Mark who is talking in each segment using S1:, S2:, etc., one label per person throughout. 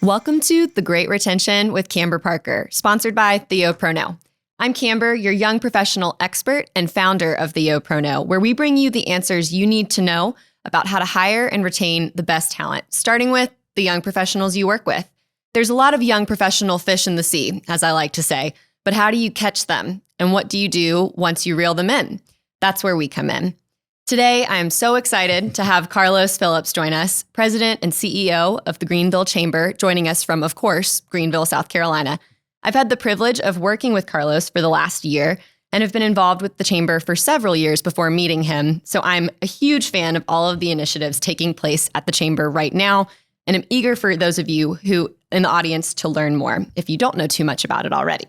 S1: Welcome to The Great Retention with Camber Parker, sponsored by the YoPros. I'm Camber, your young professional expert and founder of the YoPros, where we bring you the answers you need to know about how to hire and retain the best talent, starting with the young professionals you work with. There's a lot of young professional fish in the sea, as I like to say, but how do you catch them? And what do you do once you reel them in? That's where we come in. Today, I am so excited to have Carlos Phillips join us, President and CEO of the Greenville Chamber, joining us from, of course, Greenville, South Carolina. I've had the privilege of working with Carlos for the last year and have been involved with the Chamber for several years before meeting him, so I'm a huge fan of all of the initiatives taking place at the Chamber right now, and I'm eager for those of you who in the audience to learn more, if you don't know too much about it already.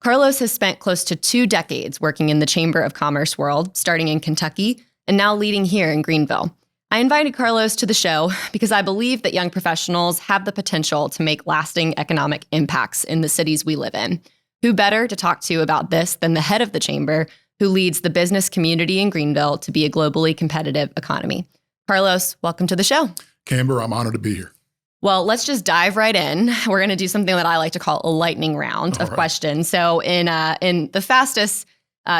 S1: Carlos has spent close to 2 decades working in the Chamber of Commerce world, starting in Kentucky, and now leading here in Greenville. I invited Carlos to the show because I believe that young professionals have the potential to make lasting economic impacts in the cities we live in. Who better to talk to about this than the head of the Chamber, who leads the business community in Greenville to be a globally competitive economy. Carlos, welcome to the show.
S2: Camber, I'm honored to be here.
S1: Well, let's just dive right in. We're going to do something that I like to call a lightning round of questions. So in the fastest,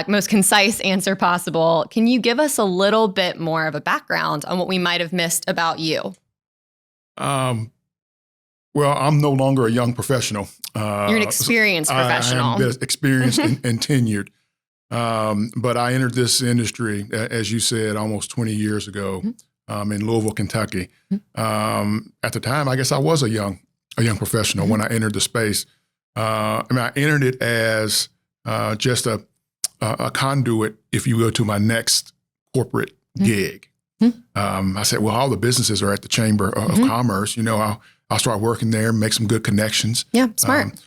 S1: most concise answer possible, can you give us a little bit more of a background on what we might have missed about you?
S2: Well, I'm no longer a young professional.
S1: You're an experienced professional.
S2: I am experienced and tenured. But I entered this industry, as you said, almost 20 years ago in Louisville, Kentucky. At the time, I guess I was a young professional when I entered the space. I entered it as just a conduit, if you will, to my next corporate gig. I said, well, all the businesses are at the Chamber of Commerce. You know, I'll start working there, make some good connections.
S1: Yeah, smart.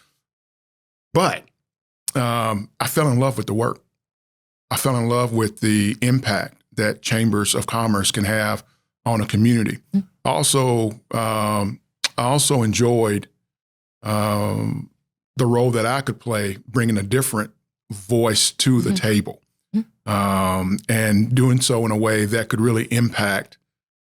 S2: But I fell in love with the work. I fell in love with the impact that chambers of commerce can have on a community. I also enjoyed the role that I could play, bringing a different voice to the table, and doing so in a way that could really impact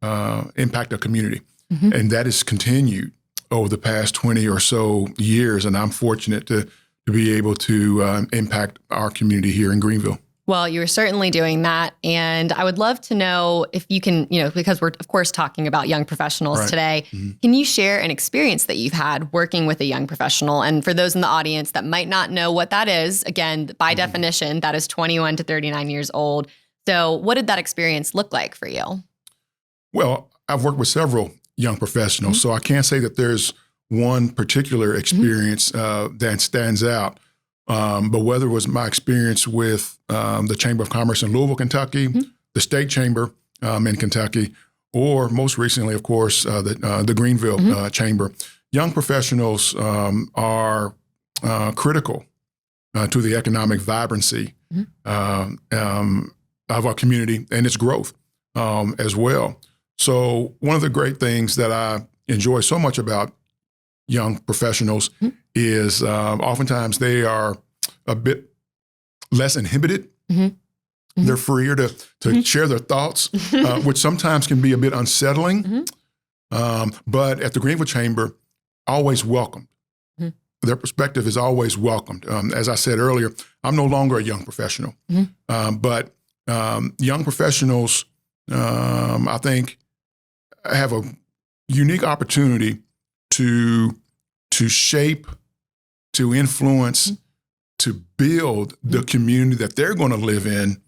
S2: a community. And that has continued over the past 20 or so years, and I'm fortunate to be able to impact our community here in Greenville.
S1: Well, you're certainly doing that. And I would love to know if you can, because we're, of course, talking about young professionals today, can you share an experience that you've had working with a young professional? And for those in the audience that might not know what that is, again, by definition, that is 21 to 39 years old. So what did that experience look like for you?
S2: Well, I've worked with several young professionals, so I can't say that there's one particular experience that stands out. But whether it was my experience with the Chamber of Commerce in Louisville, Kentucky, the State Chamber in Kentucky, or most recently, of course, the Greenville Chamber, young professionals are critical to the economic vibrancy of our community and its growth as well. So one of the great things that I enjoy so much about young professionals is oftentimes they are a bit less inhibited. They're freer to share their thoughts, which sometimes can be a bit unsettling. But at the Greenville Chamber, always welcomed. Their perspective is always welcomed. As I said earlier, I'm no longer a young professional, but young professionals, I think, have a unique opportunity to shape, to influence, to build the community that they're going to live in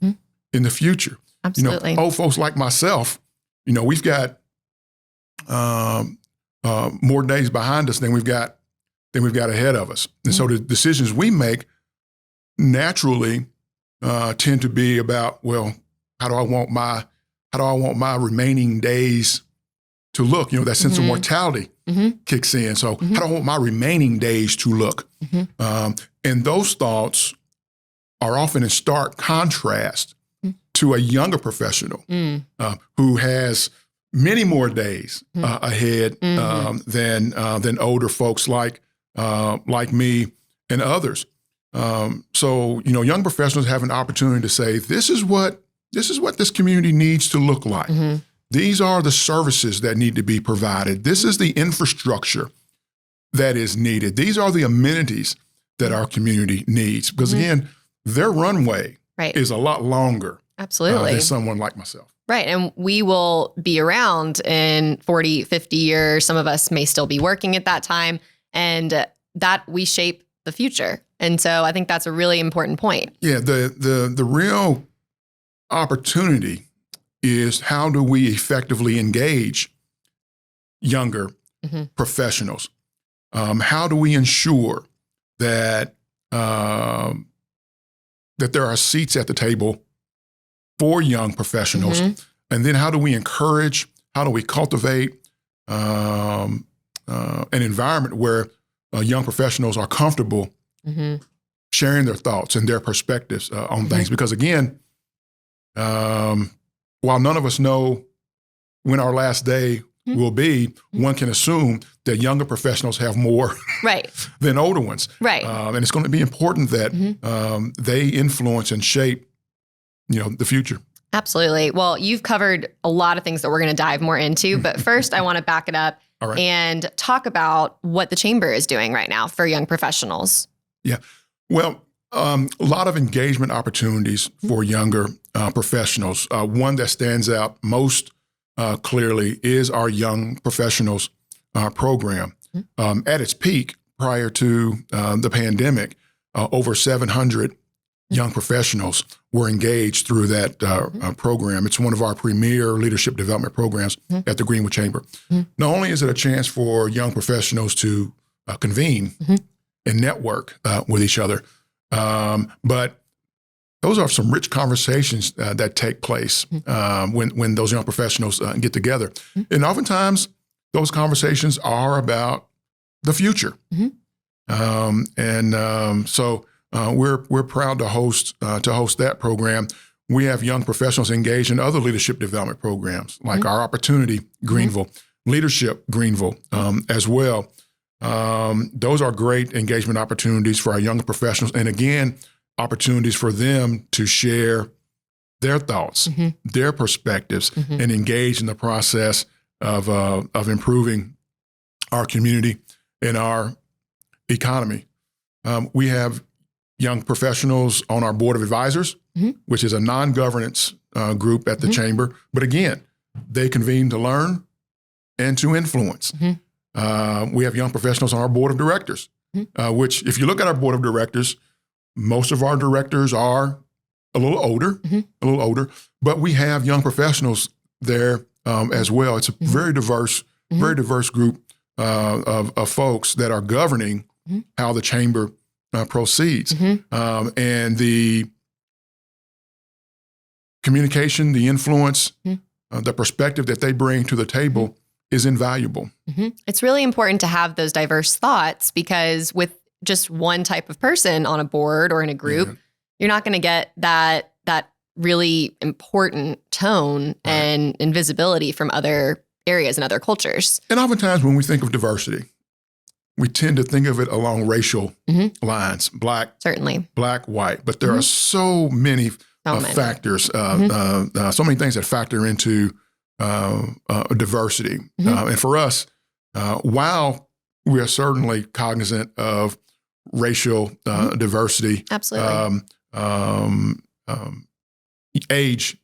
S2: the future.
S1: Absolutely.
S2: Old folks like myself, we've got more days behind us than we've got ahead of us. And so the decisions we make naturally tend to be about, well, how do I want my remaining days to look? That sense of mortality kicks in. So how do I want my remaining days to look? And those thoughts are often in stark contrast to a younger professional who has many more days ahead than older folks like me and others. So young professionals have an opportunity to say, this is what this community needs to look like. These are the services that need to be provided. This is the infrastructure that is needed. These are the amenities that our community needs because, again, their runway is a lot longer
S1: Absolutely.
S2: than someone like myself.
S1: Right. And we will be around in 40, 50 years. Some of us may still be working at that time, and that we shape the future. And so I think that's a really important point.
S2: Yeah. The real opportunity is how do we effectively engage younger professionals? How do we ensure that that there are seats at the table for young professionals? And then how do we encourage, how do we cultivate an environment where young professionals are comfortable sharing their thoughts and their perspectives on things? Because again, while none of us know when our last day will be, one can assume that younger professionals have more than older ones.
S1: Right.
S2: And it's going to be important that they influence and shape, the future.
S1: Absolutely. Well, you've covered a lot of things that we're going to dive more into, but first I want to back it up and talk about what the Chamber is doing right now for young professionals. Yeah.
S2: Well, a lot of engagement opportunities for younger professionals. One that stands out most clearly is our Young Professionals program. At its peak, prior to the pandemic, over 700 young professionals were engaged through that program. It's one of our premier leadership development programs at the Greenville Chamber. Not only is it a chance for young professionals to convene and network with each other, but those are some rich conversations that take place when those young professionals get together. And oftentimes, those conversations are about the future. So we're proud to host that program. We have young professionals engaged in other leadership development programs, like our Opportunity Greenville, Leadership Greenville as well. Those are great engagement opportunities for our younger professionals. And again, opportunities for them to share their thoughts, their perspectives, and engage in the process of improving our community and our economy. We have young professionals on our Board of Advisors, which is a non-governance group at the Chamber. But again, they convene to learn and to influence. We have young professionals on our Board of Directors, which if you look at our Board of Directors, most of our directors are a little older, but we have young professionals there as well. It's a very diverse group of folks that are governing how the Chamber proceeds. And the communication, the influence, the perspective that they bring to the table is invaluable.
S1: It's really important to have those diverse thoughts because with just one type of person on a board or in a group, you're not going to get that really important tone and visibility from other areas and other cultures.
S2: And oftentimes when we think of diversity, we tend to think of it along racial lines, black, white, but there are so many factors, so many things that factor into diversity. And for us, while we are certainly cognizant of racial diversity, age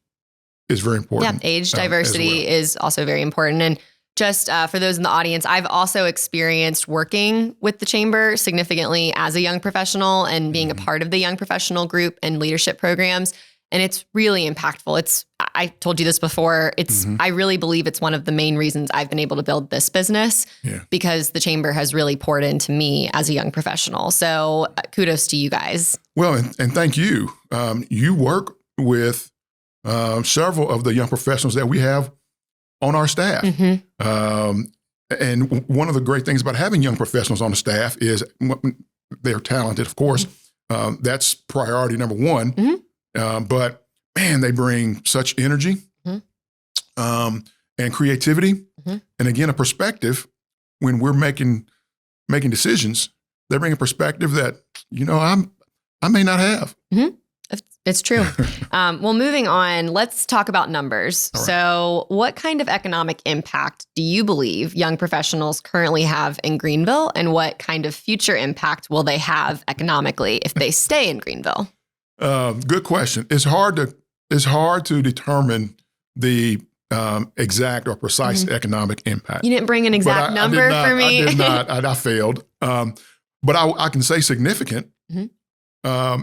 S2: is very important.
S1: Yeah, age diversity is also very important. And just for those in the audience, I've also experienced working with the Chamber significantly as a young professional and being a part of the young professional group and leadership programs. And it's really impactful. I told you this before. I really believe it's one of the main reasons I've been able to build this business because the Chamber has really poured into me as a young professional. So kudos to you guys.
S2: Well, and thank you. You work with several of the young professionals that we have on our staff. And one of the great things about having young professionals on the staff is they're talented, of course. That's priority number one. But man, they bring such energy and creativity. And again, a perspective when we're making decisions, they bring a perspective that, I may not have.
S1: It's true. Well, moving on, let's talk about numbers.
S2: All right.
S1: So what kind of economic impact do you believe young professionals currently have in Greenville, and what kind of future impact will they have economically if they stay in Greenville?
S2: Good question. It's hard to determine the exact or precise economic impact.
S1: You didn't bring an exact number for me.
S2: I did not. I failed. But I can say significant, and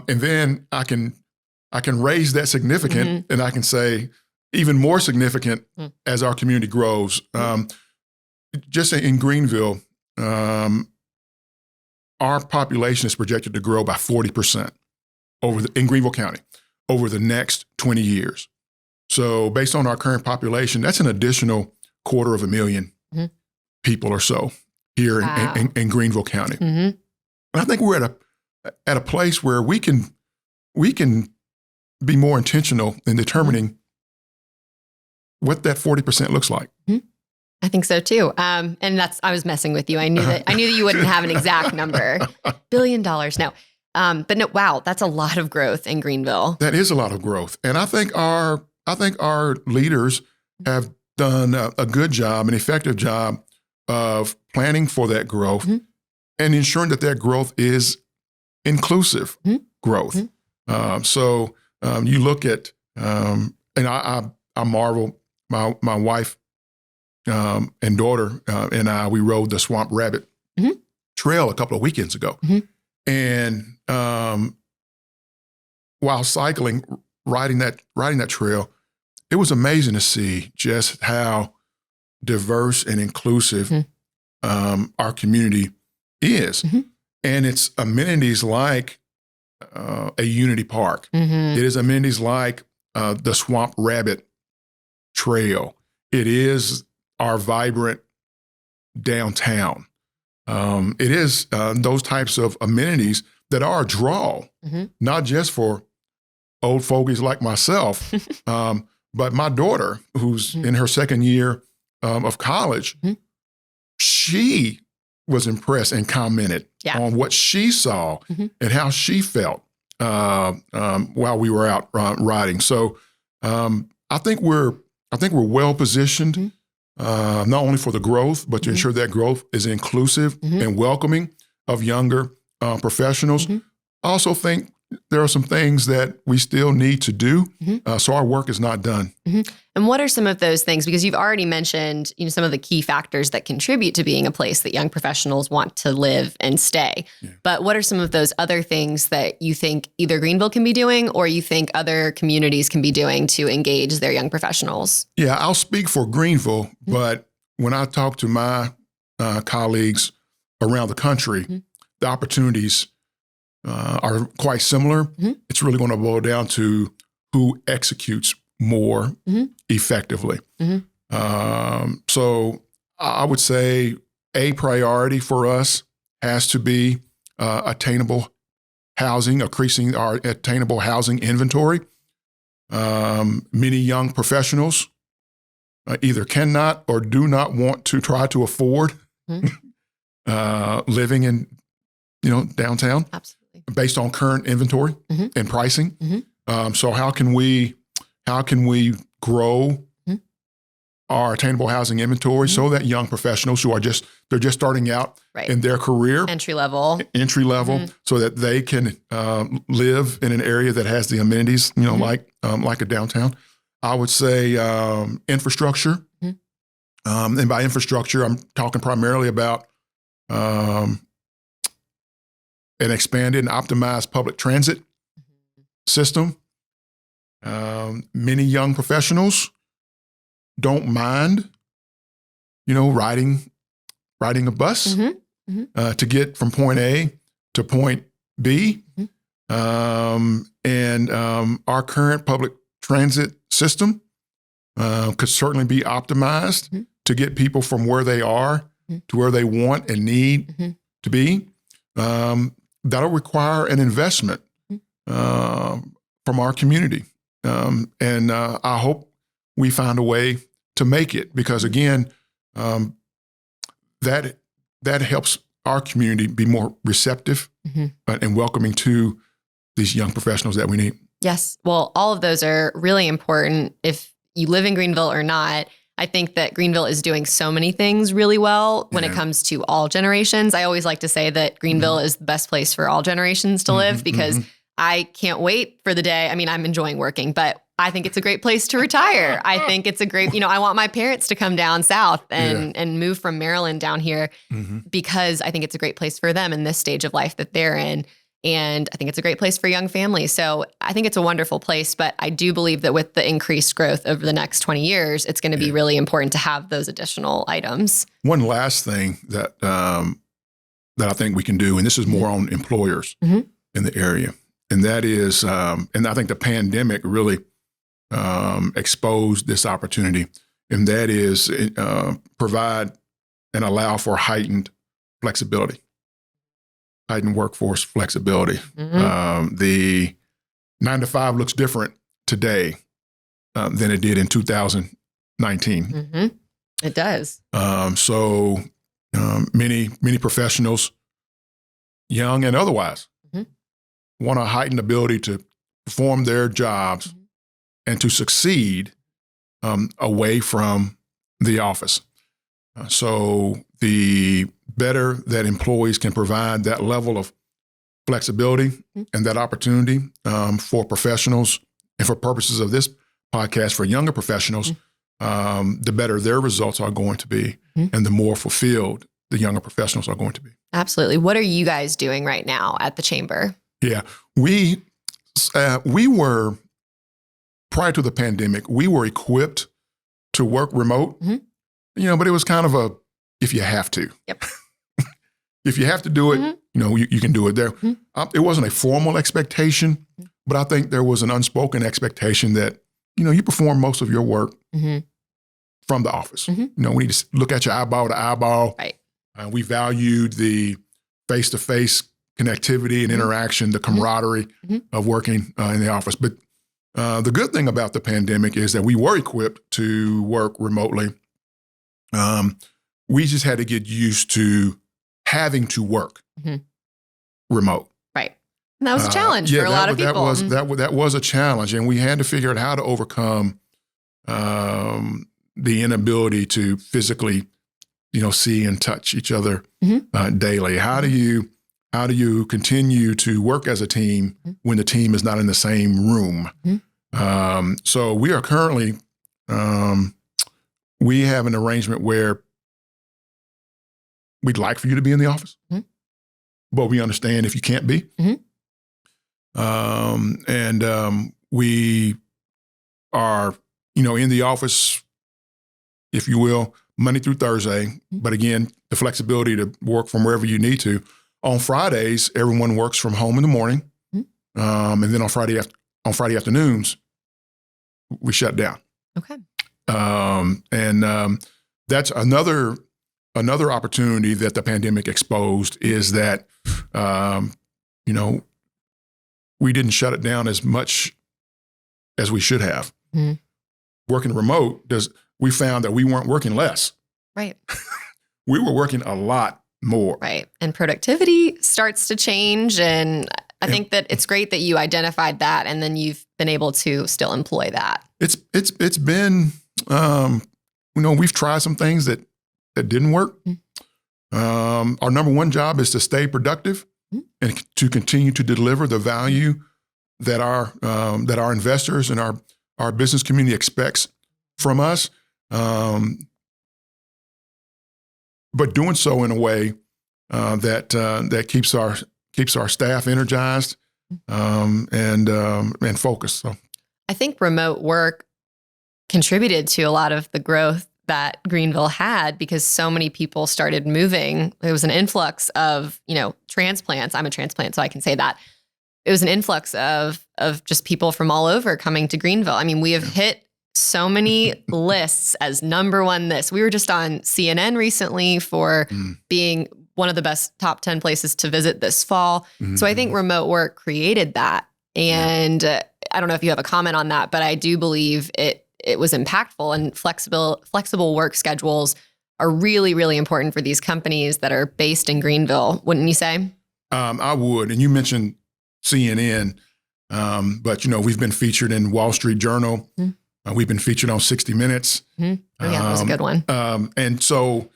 S2: then I can raise that significant, and I can say even more significant as our community grows. Just in Greenville, our population is projected to grow by 40% in Greenville County over the next 20 years. So based on our current population, that's an additional 250,000 people or so here in Greenville County. And I think we're at a place where we can be more intentional in determining what that 40% looks like.
S1: I think so too. And I was messing with you. I knew that you wouldn't have an exact number. $1 billion. No. But no, wow, that's a lot of growth in Greenville.
S2: That is a lot of growth. And I think our leaders have done a good job, an effective job of planning for that growth and ensuring that growth is inclusive growth. So you look at, and I marvel, my wife and daughter and we rode the Swamp Rabbit Trail a couple of weekends ago. And while cycling, riding that trail, it was amazing to see just how diverse and inclusive our community is. And it's amenities like a Unity Park. It is amenities like the Swamp Rabbit Trail. It is our vibrant downtown. It is those types of amenities that are a draw, not just for old fogies like myself, but my daughter, who's in her second year of college, she was impressed and commented on what she saw and how she felt while we were out riding. So I think we're well positioned, not only for the growth, but to ensure that growth is inclusive and welcoming of younger professionals. I also think there are some things that we still need to do, so our work is not done.
S1: And what are some of those things? Because you've already mentioned, some of the key factors that contribute to being a place that young professionals want to live and stay. But what are some of those other things that you think either Greenville can be doing or you think other communities can be doing to engage their young professionals?
S2: Yeah, I'll speak for Greenville, but when I talk to my colleagues around the country, the opportunities are quite similar. It's really going to boil down to who executes more effectively. So I would say a priority for us has to be attainable housing, increasing our attainable housing inventory. Many young professionals either cannot or do not want to try to afford living in downtown. Absolutely. Based on current inventory and pricing. So how can we grow our attainable housing inventory so that young professionals who they're just starting out in their career, entry level, so that they can live in an area that has the amenities, like a downtown. I would say infrastructure, and by infrastructure, I'm talking primarily about an expanded and optimized public transit system. Many young professionals don't mind, riding a bus to get from point A to point B. And our current public transit system could certainly be optimized to get people from where they are to where they want and need to be. That'll require an investment from our community. And I hope we find a way to make it because, again, that helps our community be more receptive and welcoming to these young professionals that we need.
S1: Yes. Well, all of those are really important if you live in Greenville or not. I think that Greenville is doing so many things really well when it comes to all generations. I always like to say that Greenville is the best place for all generations to live because I can't wait for the day. I mean, I'm enjoying working, but I think it's a great place to retire. I think it's a great, I want my parents to come down south and move from Maryland down here because I think it's a great place for them in this stage of life that they're in. And I think it's a great place for young families. So I think it's a wonderful place, but I do believe that with the increased growth over the next 20 years, it's going to be really important to have those additional items.
S2: One last thing that I think we can do, and this is more on employers in the area, and that is, and I think the pandemic really exposed this opportunity, and that is provide and allow for heightened flexibility. Heightened workforce flexibility. The 9-to-5 looks different today than it did in 2019.
S1: It does.
S2: So many professionals, young and otherwise, want a heightened ability to perform their jobs and to succeed away from the office. So the better that employees can provide that level of flexibility and that opportunity for professionals and for purposes of this podcast for younger professionals, the better their results are going to be and the more fulfilled the younger professionals are going to be.
S1: Absolutely. What are you guys doing right now at the Chamber?
S2: Yeah, we were, prior to the pandemic, we were equipped to work remote, but it was kind of a, if you have to.
S1: Yep.
S2: If you have to do it, you can do it there. It wasn't a formal expectation, but I think there was an unspoken expectation that, you perform most of your work from the office. We need to look at your eyeball to eyeball.
S1: Right.
S2: We valued the face-to-face connectivity and interaction, the camaraderie of working in the office. But the good thing about the pandemic is that we were equipped to work remotely. We just had to get used to having to work remote.
S1: Right. And that was a challenge for a lot of people.
S2: That was a challenge. And we had to figure out how to overcome the inability to physically, see and touch each other daily. How do you continue to work as a team when the team is not in the same room? So we are currently, we have an arrangement where we'd like for you to be in the office, but we understand if you can't be. We are, in the office, if you will, Monday through Thursday. But again, the flexibility to work from wherever you need to. On Fridays, everyone works from home in the morning. And then on Friday afternoons, we shut down.
S3: Okay.
S2: That's another opportunity that the pandemic exposed is that, we didn't shut it down as much as we should have. Working remote, we found that we weren't working less.
S3: Right.
S2: We were working a lot more.
S1: Right. And productivity starts to change. And I think that it's great that you identified that and then you've been able to still employ that.
S2: It's been, we've tried some things that didn't work. Our number one job is to stay productive and to continue to deliver the value that our investors and our business community expects from us. But doing so in a way that keeps our staff energized and focused. So
S1: I think remote work contributed to a lot of the growth that Greenville had because so many people started moving. There was an influx of, transplants. I'm a transplant, so I can say that. It was an influx of just people from all over coming to Greenville. I mean, we have hit so many lists as number one this. We were just on CNN recently for being one of the best top 10 places to visit this fall. So I think remote work created that. And I don't know if you have a comment on that, but I do believe it was impactful, and flexible work schedules are really, really important for these companies that are based in Greenville, wouldn't you say?
S2: I would. And you mentioned CNN. But, we've been featured in Wall Street Journal. We've been featured on 60 Minutes.
S1: Oh, yeah, that was a good one.
S2: And so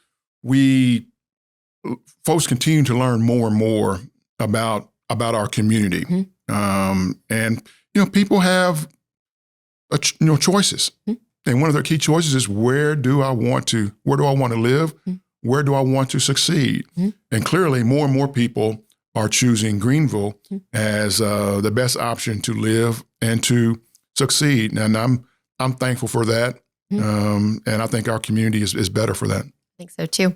S2: folks continue to learn more and more about our community. And, people have, choices. And one of their key choices is where do I want to live? Where do I want to succeed? And clearly more and more people are choosing Greenville as the best option to live and to succeed. And I'm thankful for that. And I think our community is better for that.
S1: I think so too.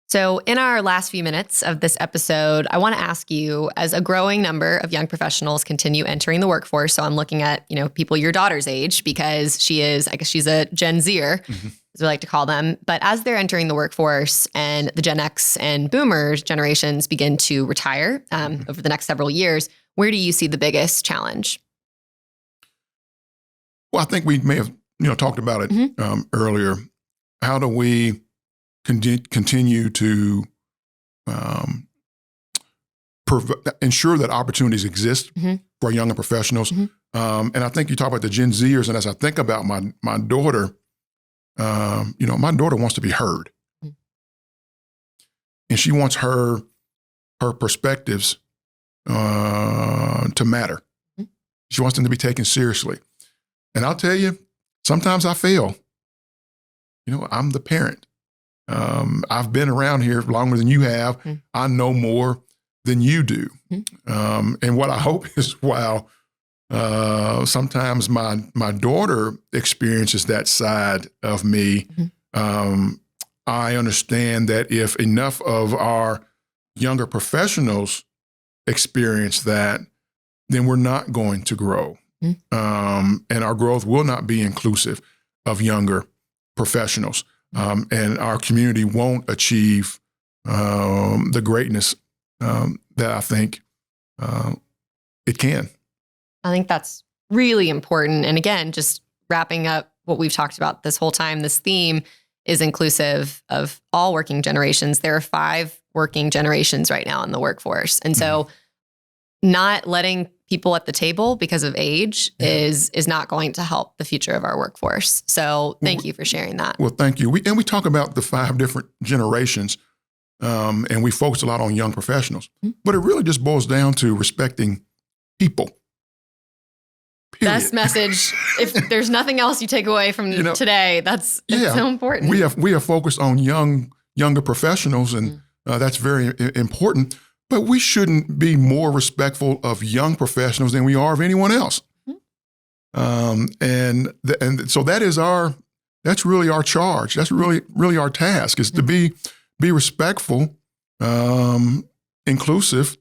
S1: So in our last few minutes of this episode, I want to ask you, as a growing number of young professionals continue entering the workforce, so I'm looking at, people your daughter's age, because she's a Gen Zer, as we like to call them. But as they're entering the workforce and the Gen X and Boomers generations begin to retire over the next several years, where do you see the biggest challenge?
S2: Well, I think we may have, talked about it earlier. How do we continue to ensure that opportunities exist for younger professionals? And I think you talk about the Gen Zers, and as I think about my daughter, my daughter wants to be heard, and she wants her perspectives to matter. She wants them to be taken seriously. And I'll tell you, sometimes I fail. I'm the parent. I've been around here longer than you have. I know more than you do. And what I hope is while sometimes my daughter experiences that side of me, I understand that if enough of our younger professionals experience that, then we're not going to grow. And our growth will not be inclusive of younger professionals. And our community won't achieve the greatness that I think it can.
S1: I think that's really important. And again, just wrapping up what we've talked about this whole time, this theme is inclusive of all working generations. There are 5 working generations right now in the workforce. And so not letting people at the table because of age is not going to help the future of our workforce. So thank you for sharing that.
S2: Well, thank you. We talk about the 5 different generations, and we focus a lot on young professionals. But it really just boils down to respecting people. Period.
S1: Best message. If there's nothing else you take away from today, it's so important.
S2: We are focused on younger professionals, and that's very important. But we shouldn't be more respectful of young professionals than we are of anyone else. And so that's really our charge. That's really our task, is to be respectful, inclusive,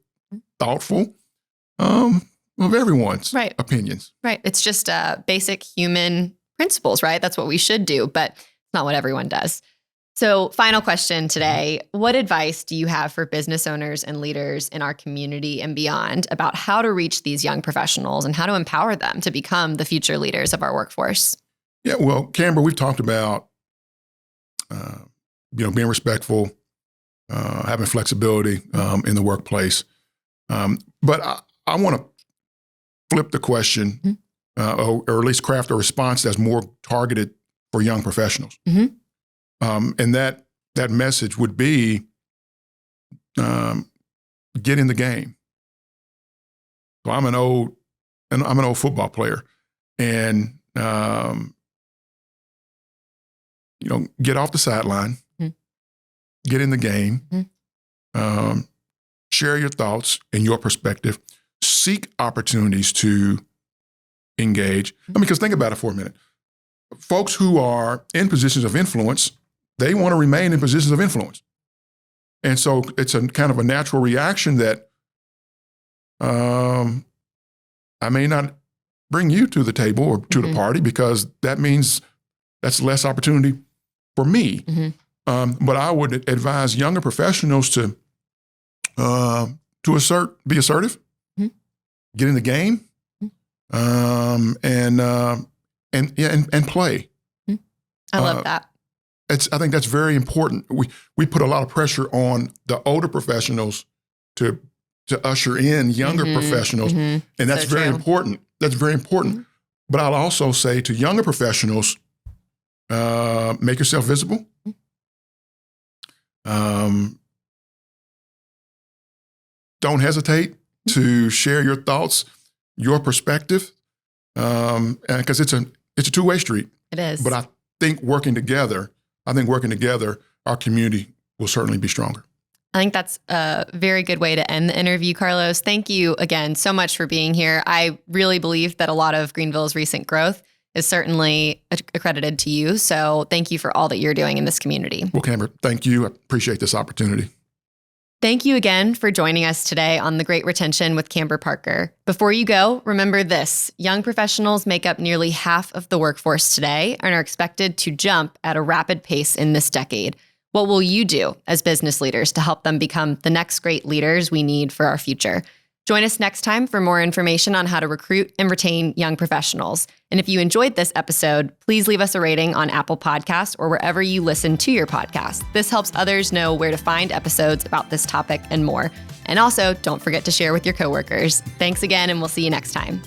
S2: thoughtful, of everyone's opinions.
S1: Right. It's just basic human principles, right? That's what we should do, but it's not what everyone does. So final question today, what advice do you have for business owners and leaders in our community and beyond about how to reach these young professionals and how to empower them to become the future leaders of our workforce?
S2: Yeah, well, Camber, we've talked about, being respectful, having flexibility in the workplace. But I want to flip the question, or at least craft a response that's more targeted for young professionals. And that message would be, get in the game. So I'm an old football player, and get off the sideline, get in the game, share your thoughts and your perspective, seek opportunities to engage. Because think about it for a minute. Folks who are in positions of influence, they want to remain in positions of influence. And so it's a kind of a natural reaction that I may not bring you to the table or to the party, because that means that's less opportunity for me. But I would advise younger professionals to be assertive, get in the game, and play.
S1: I love that.
S2: I think that's very important. We put a lot of pressure on the older professionals to to usher in younger professionals. And that's
S1: So
S2: very
S1: true.
S2: important. That's very important. But I'll also say to younger professionals, make yourself visible. Don't hesitate to share your thoughts, your perspective, because it's a two-way street.
S1: It is.
S2: But I think working together, our community will certainly be stronger.
S1: I think that's a very good way to end the interview, Carlos. Thank you again so much for being here. I really believe that a lot of Greenville's recent growth is certainly accredited to you. So thank you for all that you're doing in this community.
S2: Well, Camber, thank you. I appreciate this opportunity.
S1: Thank you again for joining us today on The Great Retention with Camber Parker. Before you go, remember this: young professionals make up nearly half of the workforce today and are expected to jump at a rapid pace in this decade. What will you do as business leaders to help them become the next great leaders we need for our future? Join us next time for more information on how to recruit and retain young professionals. And if you enjoyed this episode, please leave us a rating on Apple Podcasts or wherever you listen to your podcast. This helps others know where to find episodes about this topic and more. And also, don't forget to share with your coworkers. Thanks again, and we'll see you next time.